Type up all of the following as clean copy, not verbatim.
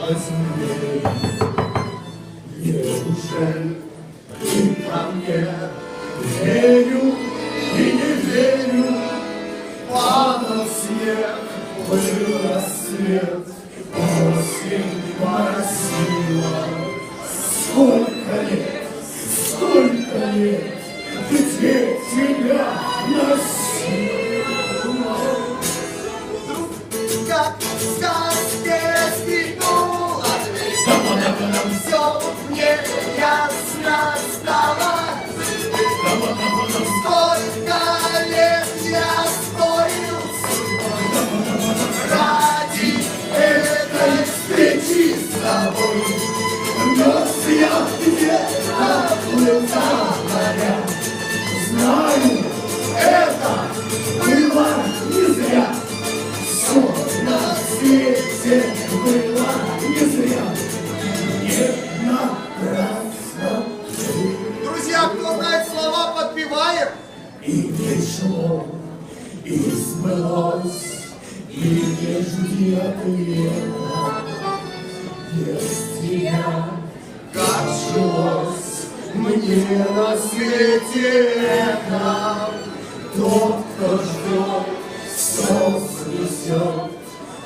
возьми. Неужели ты ко мне верю и не верю? Падал снег, был рассвет, осень моросила. Сколько лет, где тебя носила? Как в сказке скрипнула дверь, все мне ясно стало. Сколько лет я спорил с тобой ради этой встречи с тобой. Нес я где-то плыл за моря. Знаю, это было не зря. Все на свете было не зря. Не напрасно. Друзья, кто знает слова, подпеваем. И пришло, и сбылось, и не жди ответа. Без тебя как жилось мне на свете это. Тот, кто ждет, все снесет,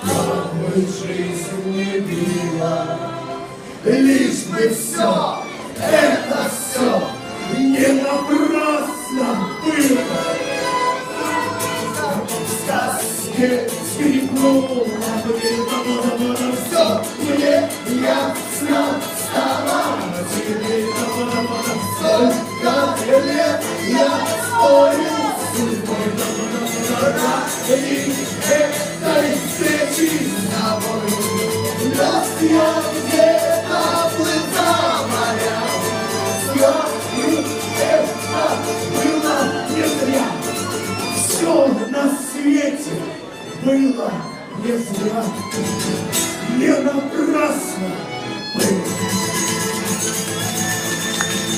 как бы жизнь не била. Лишь бы все, это все не напрасно было. В сказке скрипнула дверь, все мне ясно стало. Сколько лет я спорил с судьбой ради этой встречи с тобой. Нес я где-то плыл за моря. Знаю, это было не зря. Все на свете было не зря.